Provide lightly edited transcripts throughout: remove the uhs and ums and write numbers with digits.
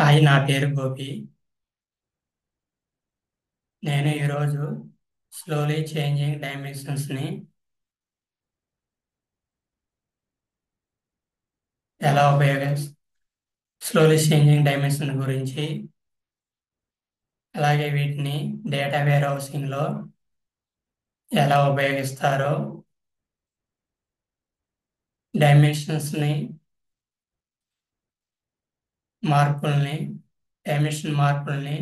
Hi, నా పేరు గోపి. నేను ఈరోజు స్లోలీ చేంజింగ్ డైమెన్షన్స్ని ఎలా ఉపయోగిస్ స్లోలీ చేంజింగ్ డైమెన్షన్ గురించి, అలాగే వీటిని డేటా వేర్ హౌసింగ్లో ఎలా ఉపయోగిస్తారో, డైమెన్షన్స్ని మార్పుల్ని డైమెన్షన్ మార్పుల్ని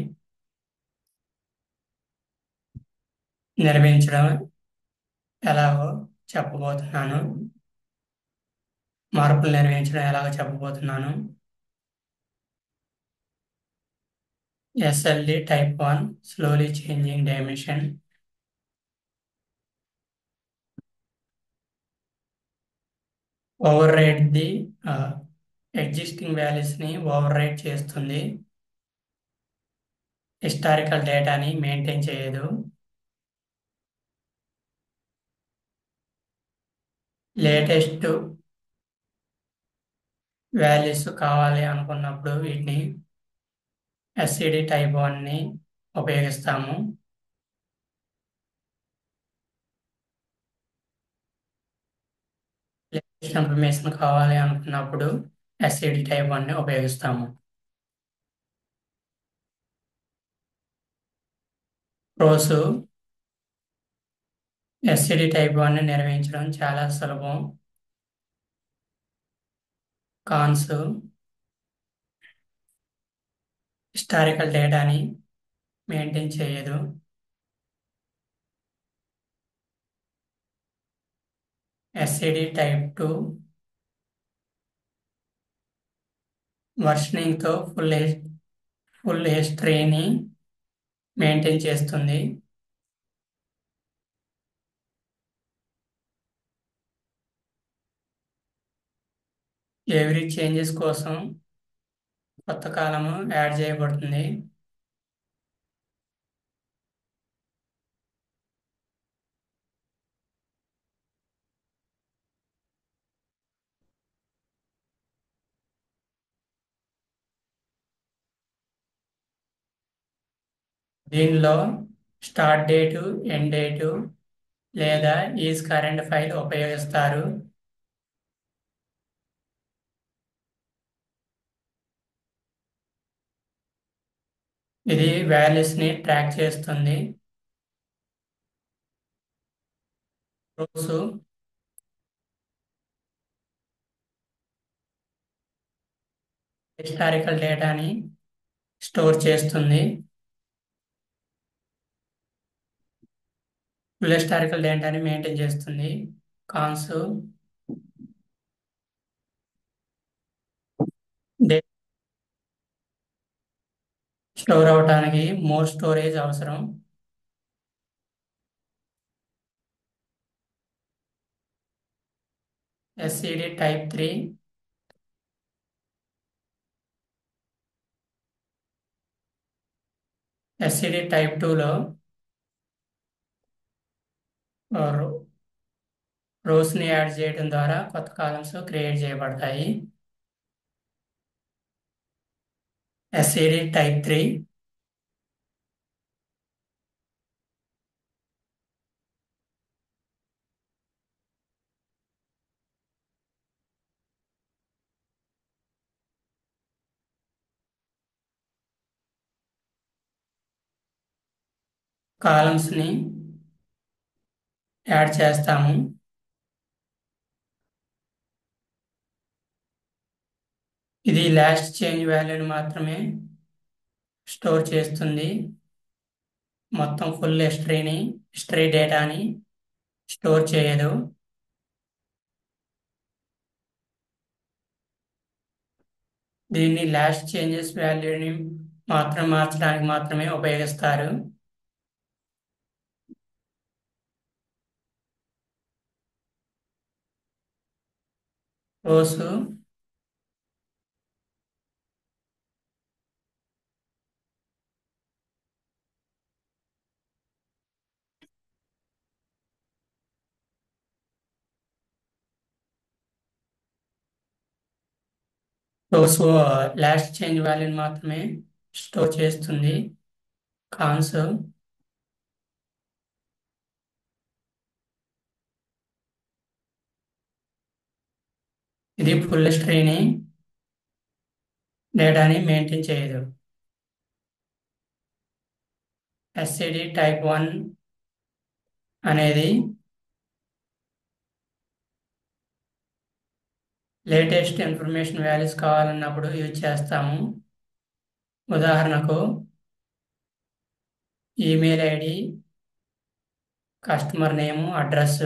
నిర్వహించడం ఎలాగో చెప్పబోతున్నాను. మార్పులు నిర్వహించడం ఎలాగో చెప్పబోతున్నాను. SLD type 1 slowly changing dimension override the existing వాల్యూస్ని ఓవర్రైడ్ చేస్తుంది. హిస్టారికల్ డేటాని మెయింటైన్ చేయదు. లేటెస్ట్ వాల్యూస్ కావాలి అనుకున్నప్పుడు వీటిని SCD టైప్ 1ని ఉపయోగిస్తాము. లేటెస్ట్ ఇన్ఫర్మేషన్ కావాలి అనుకున్నప్పుడు SCD టైప్ 1ని ఉపయోగిస్తాము. ప్రోస్ SCD టైప్ 1ని నిర్వహించడం చాలా సులభం. కాన్స్ హిస్టారికల్ డేటాని మెయింటైన్ చేయదు. SCD టైప్ 2 వర్షనింగ్తో ఫుల్ హిస్టరీని మెయింటైన్ చేస్తుంది. ఎవ్రీ చేంజెస్ కోసం కొత్త కాలము యాడ్ చేయబడుతుంది. దీనిలో స్టార్ట్ డేటు, ఎండ్ డేటు లేదా ఈజ్ కరెంట్ ఫైల్ ఉపయోగిస్తారు. ఇది వాల్యూస్ని ట్రాక్ చేస్తుంది. రోస్ హిస్టారికల్ డేటాని స్టోర్ చేస్తుంది. ఫుల్ హిస్టారికల్ డేటాని మెయింటైన్ చేస్తుంది. కాన్స్ స్టోర్ అవడానికి మోర్ స్టోరేజ్ అవసరం. SCD టైప్ 3 SCD టైప్ 2లో రోస్ని యాడ్ చేయడం ద్వారా కొత్త కాలమ్స్ క్రియేట్ చేయబడతాయి. SCD టైప్ 3 కాలమ్స్ని యాడ్ చేస్తాము. ఇది లాస్ట్ చేంజ్ వాల్యూని మాత్రమే స్టోర్ చేస్తుంది. మొత్తం ఫుల్ హిస్టరీ డేటాని స్టోర్ చేయదు. దీన్ని లాస్ట్ చేంజెస్ వాల్యూని మార్చడానికి మాత్రమే ఉపయోగిస్తారు. రోస్ సో లాస్ట్ చేంజ్ వాల్యూని మాత్రమే స్టోర్ చేస్తుంది. కాన్స్ ఇది ఫుల్ స్ట్రీని డేటాని మెయింటైన్ చేయదు. ఎస్సిడి టైప్ 1 అనేది లేటెస్ట్ ఇన్ఫర్మేషన్ వాల్యూస్ కావాలన్నప్పుడు యూజ్ చేస్తాము. ఉదాహరణకు ఈమెయిల్ ఐడి, కస్టమర్ నేము, అడ్రస్.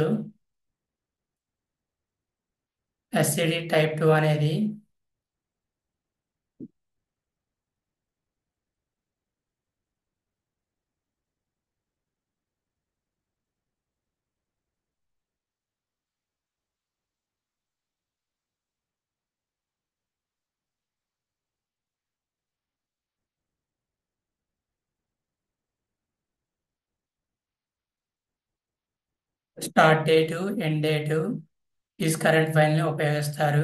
ఎస్సిడి టైప్ 2 అనేది start date, end date, is current ఫైల్ని ఉపయోగిస్తారు.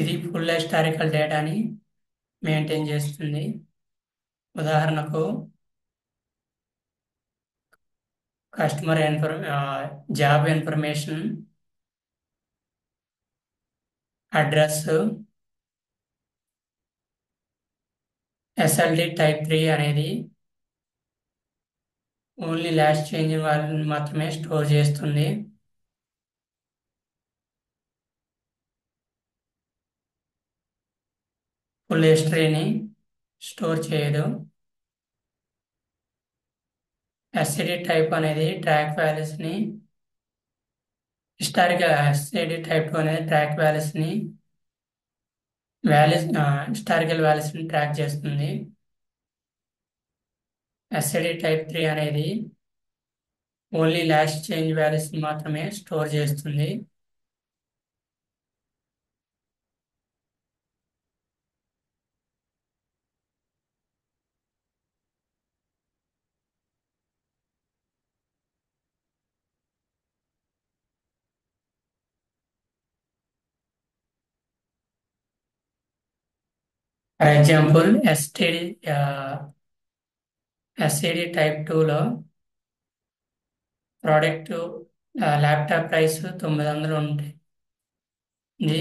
ఇది ఫుల్ హిస్టారికల్ డేటాని మెయింటైన్ చేస్తుంది. ఉదాహరణకు customer job information, address. SLD type 3 అనేది ఓన్లీ లాస్ట్ చేంజ్ వాల్యూని మాత్రమే స్టోర్ చేస్తుంది. ఫుల్ హిస్టరీని స్టోర్ చేయదు. ఎస్సిడి టైప్ అనేది ట్రాక్ వాల్యూస్ని ఎస్సిడి టైప్ 2 అనేది ట్రాక్ హిస్టారికల్ వాల్యూస్ని ట్రాక్ చేస్తుంది. ఎస్సిడి టైప్ 3 అనేది ఓన్లీ లాస్ట్ చేంజ్ వాల్యూస్ని మాత్రమే స్టోర్ చేస్తుంది. ఫర్ ఎగ్జాంపుల్ ఎస్సిడి టైప్ 2లో ప్రోడక్ట్ ల్యాప్టాప్ ప్రైస్ 900 ఉంటుంది.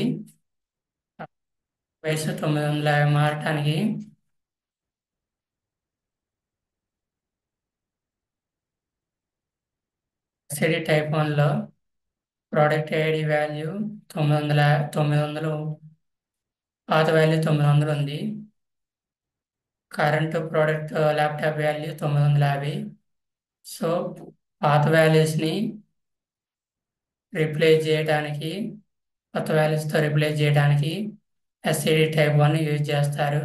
ప్రైస్ 950 మారటానికి ఎస్సిడి టైప్ 1లో ప్రోడక్ట్ ఐడి వాల్యూ 900 పాత వాల్యూ 900 ఉంది. Current product laptop value 950. So పాత వాల్యూస్ని రీప్లేస్ చేయడానికి, కొత్త వాల్యూస్తో రీప్లేస్ చేయడానికి ఎస్సిడి టైప్ 1 యూజ్ చేస్తారు.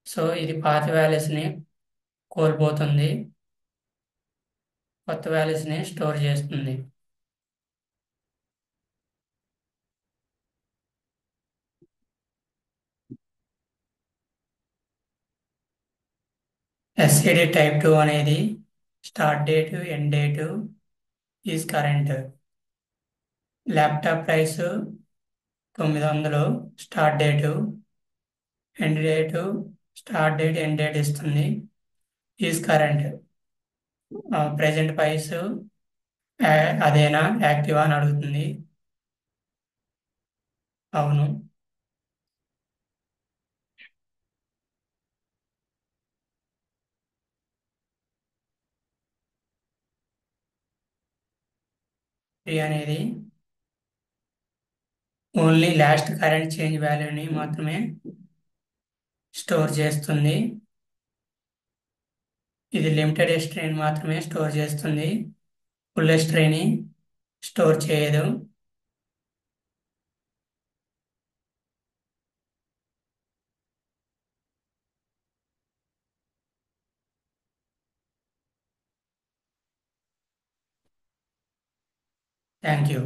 సో ఇది పాత వాల్యూస్ని కోల్పోతుంది, కొత్త వాల్యూస్ని స్టోర్ చేస్తుంది. ఎస్సిడి టైప్ 2 అనేది start date, end date, is current. Laptop price 900 start date, end date, start date, end date ఇస్తుంది. Is current. ప్రెజెంట్ ప్రైస్ అదేనా, యాక్టివా అని అడుగుతుంది. అవును. ఫ్రీ అనేది ఓన్లీ లాస్ట్ కరెంట్ చేంజ్ వాల్యూని మాత్రమే స్టోర్ చేస్తుంది. ఇది లిమిటెడ్ హిస్టరీని మాత్రమే స్టోర్ చేస్తుంది, ఫుల్ హిస్టరీని స్టోర్ చేయదు. Thank you.